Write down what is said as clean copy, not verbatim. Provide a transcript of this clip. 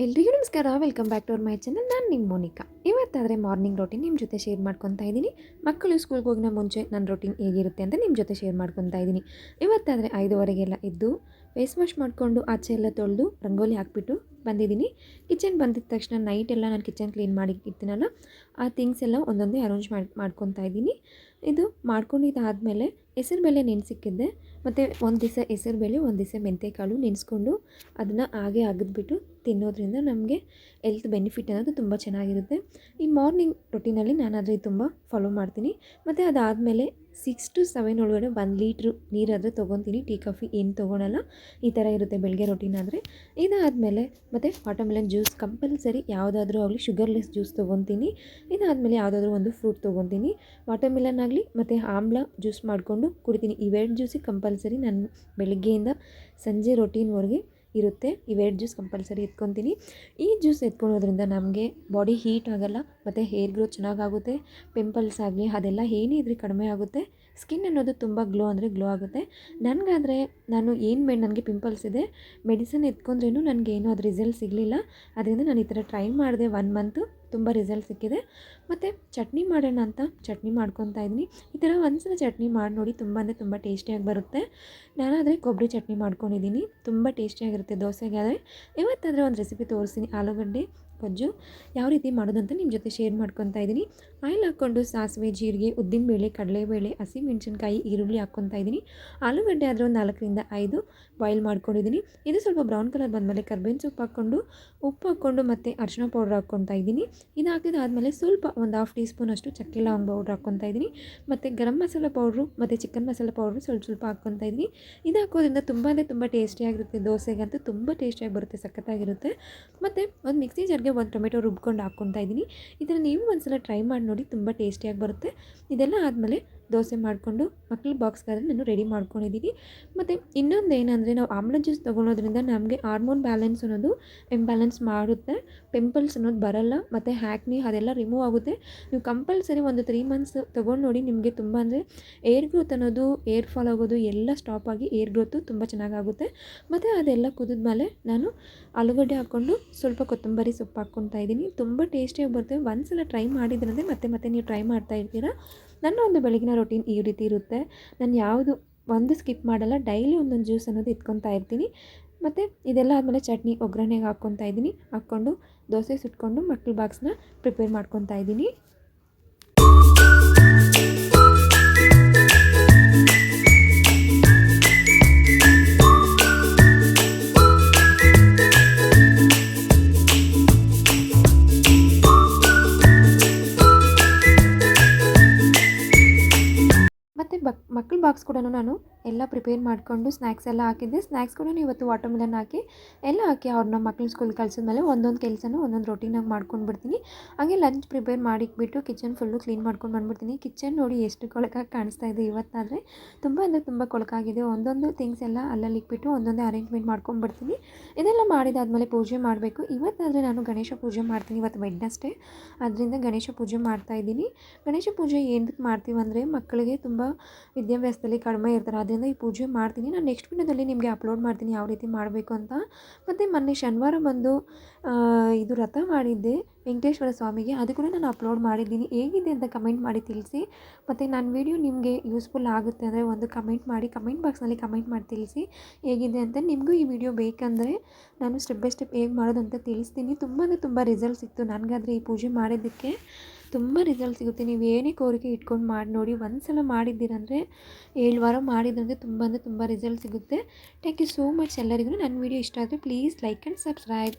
ಎಲ್ರಿಗೂ ನಮಸ್ಕಾರ. Welcome back to our my channel. ನಾನು ನಿಮ್ಮ ಮೋನಿಕಾ. ಇವತ್ತಾದರೆ ಮಾರ್ನಿಂಗ್ ರೊಟೀನ್ ನಿಮ್ಮ ಜೊತೆ ಶೇರ್ ಮಾಡ್ಕೊತಾ ಇದ್ದೀನಿ. ಮಕ್ಕಳು ಸ್ಕೂಲ್ಗೆ ಹೋಗಿನ ಮುಂಚೆ ನನ್ನ ರೊಟೀನ್ ಹೇಗಿರುತ್ತೆ ಅಂತ ನಿಮ್ಮ ಜೊತೆ ಶೇರ್ ಮಾಡ್ಕೊತಾ ಇದ್ದೀನಿ. ಇವತ್ತಾದರೆ 5:30ಗೆಲ್ಲ ಎದ್ದು ಫೇಸ್ ವಾಶ್ ಮಾಡಿಕೊಂಡು ಆಚೆ ಎಲ್ಲ ತೊಳೆದು ರಂಗೋಲಿ ಹಾಕ್ಬಿಟ್ಟು ಬಂದಿದ್ದೀನಿ. ಕಿಚನ್ ಬಂದಿದ್ದ ತಕ್ಷಣ ನೈಟ್ ಎಲ್ಲ ನಾನು ಕಿಚನ್ ಕ್ಲೀನ್ ಮಾಡಿ ಇರ್ತೀನಲ್ಲ, ಆ ಥಿಂಗ್ಸ್ ಎಲ್ಲ ಒಂದೊಂದೇ ಅರೇಂಜ್ ಮಾಡ್ಕೊತಾ ಇದ್ದೀನಿ. ಇದು ಮಾಡ್ಕೊಂಡಿದ್ದಾದಮೇಲೆ ಹೆಸರುಬೇಳೆ ನೆನೆಸಿಕ್ಕಿದ್ದೆ. ಮತ್ತು ಒಂದು ದಿವಸ ಹೆಸರುಬೇಳೆ, ಒಂದು ದಿವಸ ಮೆಂತ್ಯಕಾಳು ನೆನೆಸ್ಕೊಂಡು ಅದನ್ನು ಹಾಗೆ ಅಗದ್ಬಿಟ್ಟು ತಿನ್ನೋದ್ರಿಂದ ನಮಗೆ ಹೆಲ್ತ್ ಬೆನಿಫಿಟ್ ಅನ್ನೋದು ತುಂಬ ಚೆನ್ನಾಗಿರುತ್ತೆ. ಈ ಮಾರ್ನಿಂಗ್ ರೊಟೀನಲ್ಲಿ ನಾನು ಅದರಲ್ಲಿ ತುಂಬ ಫಾಲೋ ಮಾಡ್ತೀನಿ. ಮತ್ತು ಅದಾದಮೇಲೆ 6 to 7 ಒಳಗಡೆ 1 ಲೀಟ್ರು ನೀರಾದರೆ ತೊಗೊತೀನಿ. ಟೀ ಕಾಫಿ ಏನು ತೊಗೊಳಲ್ಲ. ಈ ಥರ ಇರುತ್ತೆ ಬೆಳಗ್ಗೆ ರೊಟೀನ್ ಆದರೆ. ಇದಾದಮೇಲೆ ಮತ್ತು ವಾಟರ್ಮೆಲನ್ ಜ್ಯೂಸ್ ಕಂಪಲ್ಸರಿ, ಯಾವುದಾದ್ರೂ ಆಗಲಿ ಶುಗರ್ಲೆಸ್ ಜ್ಯೂಸ್ ತೊಗೊತೀನಿ. ಇದಾದಮೇಲೆ ಯಾವುದಾದ್ರೂ ಒಂದು ಫ್ರೂಟ್ ತೊಗೊತೀನಿ. ವಾಟರ್ಮೆಲನ್ ಆಗಲಿ ಮತ್ತು ಆಮ್ಲ ಜ್ಯೂಸ್ ಮಾಡಿಕೊಂಡು ಕುಡಿತೀನಿ. ಇವೆರಡು ಜ್ಯೂಸಿಗೆ ಕಂಪಲ್ಸರಿ ನಾನು ಬೆಳಗ್ಗೆಯಿಂದ ಸಂಜೆ ರೊಟೀನ್ವರೆಗೆ ಇರುತ್ತೆ. ಇವೆರಡು ಜ್ಯೂಸ್ ಕಂಪಲ್ಸರಿ ಎತ್ಕೊತೀನಿ. ಈ ಜ್ಯೂಸ್ ಎತ್ಕೊಳ್ಳೋದ್ರಿಂದ ನಮಗೆ ಬಾಡಿ ಹೀಟ್ ಆಗೋಲ್ಲ ಮತ್ತು ಹೇರ್ ಗ್ರೋತ್ ಚೆನ್ನಾಗಾಗುತ್ತೆ. ಪಿಂಪಲ್ಸ್ ಆಗಲಿ ಅದೆಲ್ಲ ಏನೇ ಇದ್ದರೆ ಕಡಿಮೆ ಆಗುತ್ತೆ. ಸ್ಕಿನ್ ಅನ್ನೋದು ತುಂಬ ಗ್ಲೋ ಅಂದರೆ ಗ್ಲೋ ಆಗುತ್ತೆ. ನನಗಾದರೆ ನನಗೆ ಪಿಂಪಲ್ಸ್ ಇದೆ, ಮೆಡಿಸಿನ್ ಎತ್ಕೊಂಡ್ರೂ ನನಗೇನು ಅದು ರಿಸಲ್ಟ್ ಸಿಗಲಿಲ್ಲ. ಅದರಿಂದ ನಾನು ಈ ಥರ ಟ್ರೈ ಮಾಡಿದೆ 1 ಮಂತು, ತುಂಬ ರಿಸಲ್ಟ್ ಸಿಕ್ಕಿದೆ. ಮತ್ತು ಚಟ್ನಿ ಮಾಡೋಣ ಅಂತ ಚಟ್ನಿ ಮಾಡ್ಕೊತಾ ಇದ್ದೀನಿ. ಈ ಥರ ಒಂದ್ಸಲ ಚಟ್ನಿ ಮಾಡಿ ನೋಡಿ, ತುಂಬ ಅಂದರೆ ತುಂಬ ಟೇಸ್ಟಿಯಾಗಿ ಬರುತ್ತೆ. ನಾನಾದರೆ ಕೊಬ್ಬರಿ ಚಟ್ನಿ ಮಾಡ್ಕೊಂಡಿದ್ದೀನಿ, ತುಂಬ ಟೇಸ್ಟಿಯಾಗಿರುತ್ತೆ ದೋಸೆಗೆ. ಆದರೆ ಇವತ್ತಾದರೆ ಒಂದು ರೆಸಿಪಿ ತೋರಿಸ್ತೀನಿ, ಆಲೂಗಡ್ಡೆ ಗೊಜ್ಜು ಯಾವ ರೀತಿ ಮಾಡೋದಂತ ನಿಮ್ಮ ಜೊತೆ ಶೇರ್ ಮಾಡ್ಕೊತಾ ಇದ್ದೀನಿ. ಆಯಿಲ್ ಹಾಕ್ಕೊಂಡು ಸಾಸಿವೆ, ಜೀರಿಗೆ, ಉದ್ದಿನಬೇಳೆ, ಕಡಲೆಬೇಳೆ, ಹಸಿಮೆಣ್ಸಿನ್ಕಾಯಿ, ಈರುಳ್ಳಿ ಹಾಕ್ಕೊತಾ ಇದ್ದೀನಿ. ಆಲೂಗಡ್ಡೆ ಆದರೆ ಒಂದು 4ರಿಂದ 5 ಬಾಯ್ಲ್ ಮಾಡ್ಕೊಂಡಿದ್ದೀನಿ. ಇದು ಸ್ವಲ್ಪ ಬ್ರೌನ್ ಕಲರ್ ಬಂದಮೇಲೆ ಕರ್ಬೇವಿನ ಸೊಪ್ಪು ಹಾಕ್ಕೊಂಡು, ಉಪ್ಪು ಹಾಕ್ಕೊಂಡು ಮತ್ತು ಅರಿಶಿನ ಪೌಡ್ರ್ ಹಾಕ್ಕೊತಾ ಇದ್ದೀನಿ. ಇದು ಹಾಕಿದಾದಮೇಲೆ ಸ್ವಲ್ಪ ಒಂದು 1/2 ಟೀ ಸ್ಪೂನ್ ಅಷ್ಟು ಚಕ್ಕೆ ಲವಂಗ ಪೌಡ್ರ್ ಹಾಕ್ಕೊತಾ ಇದ್ದೀನಿ. ಮತ್ತು ಗರಂ ಮಸಾಲ ಪೌಡ್ರು ಮತ್ತು ಚಿಕನ್ ಮಸಾಲ ಪೌಡ್ರು ಸ್ವಲ್ಪ ಹಾಕ್ಕೊತಾ ಇದ್ದೀನಿ. ಇದು ಹಾಕೋದ್ರಿಂದ ತುಂಬ ಅಂದರೆ ತುಂಬ ಟೇಸ್ಟಿಯಾಗಿರುತ್ತೆ. ದೋಸೆಗಂತೂ ತುಂಬ ಟೇಸ್ಟಿಯಾಗಿ ಬರುತ್ತೆ, ಸಖತ್ತಾಗಿರುತ್ತೆ. ಮತ್ತು ಒಂದು ಮಿಕ್ಸಿ ಜಾರ್ಗೆ 1 ಟೊಮೆಟೊ ರುಬ್ಕೊಂಡು ಹಾಕ್ಕೊತಾ ಇದ್ದೀನಿ. ಇದನ್ನು ನೀವು ಒಂದ್ಸಲ ಟ್ರೈ ಮಾಡಿ ನೋಡಿ, ತುಂಬ ಟೇಸ್ಟಿಯಾಗಿ ಬರುತ್ತೆ. ಇದೆಲ್ಲ ಆದಮೇಲೆ ದೋಸೆ ಮಾಡಿಕೊಂಡು ಮಕ್ಳ ಬಾಕ್ಸ್ಗಾದ್ರೆ ನಾನು ರೆಡಿ ಮಾಡ್ಕೊಂಡಿದ್ದೀನಿ. ಮತ್ತು ಇನ್ನೊಂದು ಏನಂದರೆ, ನಾವು ಆಮ್ಲ ಜ್ಯೂಸ್ ತೊಗೊಳೋದ್ರಿಂದ ನಮಗೆ ಹಾರ್ಮೋನ್ ಬ್ಯಾಲೆನ್ಸ್ ಅನ್ನೋದು ಇಂಬ್ಯಾಲೆನ್ಸ್ ಮಾಡುತ್ತೆ. ಪಿಂಪಲ್ಸ್ ಅನ್ನೋದು ಬರಲ್ಲ ಮತ್ತು ಹ್ಯಾಕ್ನಿ ಅದೆಲ್ಲ ರಿಮೂವ್ ಆಗುತ್ತೆ. ನೀವು ಕಂಪಲ್ಸರಿ ಒಂದು 3 ಮಂತ್ಸ್ ತೊಗೊಂಡು ನೋಡಿ, ನಿಮಗೆ ತುಂಬ ಅಂದರೆ ಏರ್ ಗ್ರೋತ್ ಅನ್ನೋದು, ಏರ್ ಫಾಲ್ ಆಗೋದು ಎಲ್ಲ ಸ್ಟಾಪ್ ಆಗಿ ಏರ್ ಗ್ರೋತು ತುಂಬ ಚೆನ್ನಾಗಾಗುತ್ತೆ. ಮತ್ತು ಅದೆಲ್ಲ ಕುದಿದ್ಮೇಲೆ ನಾನು ಆಲೂಗಡ್ಡೆ ಹಾಕ್ಕೊಂಡು ಸ್ವಲ್ಪ ಕೊತ್ತಂಬರಿ ಸೊಪ್ಪು ಹಾಕ್ಕೊತಾ ಇದ್ದೀನಿ. ತುಂಬ ಟೇಸ್ಟಿಯಾಗಿ ಬರುತ್ತೆ. ಒಂದ್ಸಲ ಟ್ರೈ ಮಾಡಿದ್ರಂದರೆ ಮತ್ತೆ ನೀವು ಟ್ರೈ ಮಾಡ್ತಾ ಇರ್ತೀರಾ. ನನ್ನ ಒಂದು ಬೆಳಗಿನ ರೊಟೀನ್ ಈ ರೀತಿ ಇರುತ್ತೆ. ನಾನು ಯಾವುದು ಒಂದು ಸ್ಕಿಪ್ ಮಾಡಲ್ಲ, ಡೈಲಿ ಒಂದೊಂದು ಜ್ಯೂಸ್ ಅನ್ನೋದು ಎತ್ಕೊತಾ ಇರ್ತೀನಿ. ಮತ್ತು ಇದೆಲ್ಲ ಆದಮೇಲೆ ಚಟ್ನಿ ಒಗ್ಗರಣೆಗೆ ಹಾಕ್ಕೊತಾ ಇದ್ದೀನಿ. ಹಾಕ್ಕೊಂಡು ದೋಸೆ ಸುಟ್ಕೊಂಡು ಮಕ್ಳ ಬಾಕ್ಸ್ನ ಪ್ರಿಪೇರ್ ಮಾಡ್ಕೊತಾ ಇದ್ದೀನಿ. ಮತ್ತು ಮಕ್ಳ ಬಾಕ್ಸ್ ಕೂಡ ನಾನು ಎಲ್ಲ ಪ್ರಿಪೇರ್ ಮಾಡಿಕೊಂಡು ಸ್ನ್ಯಾಕ್ಸ್ ಎಲ್ಲ ಹಾಕಿದ್ದೆ. ಸ್ನ್ಯಾಕ್ಸ್ ಕೂಡ ಇವತ್ತು ವಾಟರ್ಮೆಲನ್ ಹಾಕಿ ಎಲ್ಲ ಹಾಕಿ ಅವ್ರನ್ನ ಮಕ್ಳನ್ನ ಸ್ಕೂಲ್ಗೆ ಕಳಿಸಿದ್ಮೇಲೆ ಒಂದೊಂದು ಕೆಲಸನೂ ಒಂದೊಂದು ರೊಟೀನಾಗಿ ಮಾಡ್ಕೊಂಡು ಬಿಡ್ತೀನಿ. ಹಾಗೆ ಲಂಚ್ ಪ್ರಿಪೇರ್ ಮಾಡಿಕ್ಬಿಟ್ಟು ಕಿಚನ್ ಫುಲ್ಲು ಕ್ಲೀನ್ ಮಾಡ್ಕೊಂಡು ಬಂದುಬಿಡ್ತೀನಿ. ಕಿಚನ್ ನೋಡಿ ಎಷ್ಟು ಕೊಳಕಾಗಿ ಕಾಣಿಸ್ತಾ ಇದೆ. ಇವತ್ತಾದರೆ ತುಂಬ ಅಂದರೆ ತುಂಬ ಕೊಳಕಾಗಿದೆ. ಒಂದೊಂದು ಥಿಂಗ್ಸ್ ಎಲ್ಲ ಅಲ್ಲಲ್ಲಿ ಇಟ್ಬಿಟ್ಟು ಒಂದೊಂದೇ ಅರೇಂಜ್ಮೆಂಟ್ ಮಾಡ್ಕೊಂಡ್ಬಿಡ್ತೀನಿ. ಇದೆಲ್ಲ ಮಾಡಿದಾದಮೇಲೆ ಪೂಜೆ ಮಾಡಬೇಕು. ಇವತ್ತಾದರೆ ನಾನು ಗಣೇಶ ಪೂಜೆ ಮಾಡ್ತೀನಿ. ಇವತ್ತು ವೆಡ್ನಸ್ಡೇ, ಅದರಿಂದ ಗಣೇಶ ಪೂಜೆ ಮಾಡ್ತಾಯಿದ್ದೀನಿ. ಗಣೇಶ ಪೂಜೆ ಏನಕ್ಕೆ ಮಾಡ್ತೀವಂದರೆ, ಮಕ್ಕಳಿಗೆ ತುಂಬ ವಿದ್ಯಾಭ್ಯಾಸದಲ್ಲಿ ಕಡಿಮೆ ಇರ್ತಾರೆ, ಅದರಿಂದ ಈ ಪೂಜೆ ಮಾಡ್ತೀನಿ. ನಾನು ನೆಕ್ಸ್ಟ್ ವಿಡಿಯೋದಲ್ಲಿ ನಿಮಗೆ ಅಪ್ಲೋಡ್ ಮಾಡ್ತೀನಿ ಯಾವ ರೀತಿ ಮಾಡಬೇಕು ಅಂತ. ಮತ್ತು ಮೊನ್ನೆ ಶನಿವಾರ ಬಂದು ಇದು ರಥ ಮಾಡಿದ್ದೆ ವೆಂಕಟೇಶ್ವರ ಸ್ವಾಮಿಗೆ, ಅದು ಕೂಡ ನಾನು ಅಪ್ಲೋಡ್ ಮಾಡಿದ್ದೀನಿ. ಹೇಗಿದೆ ಅಂತ ಕಮೆಂಟ್ ಮಾಡಿ ತಿಳಿಸಿ. ಮತ್ತು ನನ್ನ ವಿಡಿಯೋ ನಿಮಗೆ ಯೂಸ್ಫುಲ್ ಆಗುತ್ತೆ ಅಂದರೆ ಒಂದು ಕಮೆಂಟ್ ಮಾಡಿ, ಕಮೆಂಟ್ ಬಾಕ್ಸ್ನಲ್ಲಿ ಕಮೆಂಟ್ ಮಾಡಿ ತಿಳಿಸಿ ಹೇಗಿದೆ ಅಂತ. ನಿಮಗೂ ಈ ವಿಡಿಯೋ ಬೇಕಂದರೆ ನಾನು ಸ್ಟೆಪ್ ಬೈ ಸ್ಟೆಪ್ ಹೇಗೆ ಮಾಡೋದು ಅಂತ ತಿಳಿಸ್ತೀನಿ. ತುಂಬ ಅಂದರೆ ತುಂಬ ರಿಸಲ್ಟ್ ಸಿಕ್ತು ನನಗಾದರೆ ಈ ಪೂಜೆ ಮಾಡೋದಕ್ಕೆ. ತುಂಬ ರಿಸಲ್ಟ್ ಸಿಗುತ್ತೆ. ನೀವು ಏನೇ ಕೋರಿಕೆ ಇಟ್ಕೊಂಡು ಮಾಡಿ ನೋಡಿ. ಒಂದು ಸಲ ಮಾಡಿದ್ದೀರಂದರೆ 7 ವಾರ ಮಾಡಿದ್ರಂದರೆ ತುಂಬ ಅಂದರೆ ತುಂಬ ರಿಸಲ್ಟ್ ಸಿಗುತ್ತೆ. ಥ್ಯಾಂಕ್ ಯು ಸೋ ಮಚ್ ಎಲ್ಲರಿಗೂ. ನನ್ನ ವಿಡಿಯೋ ಇಷ್ಟ ಆದರೆ ಪ್ಲೀಸ್ ಲೈಕ್ ಆ್ಯಂಡ್ ಸಬ್ಸ್ಕ್ರೈಬ್.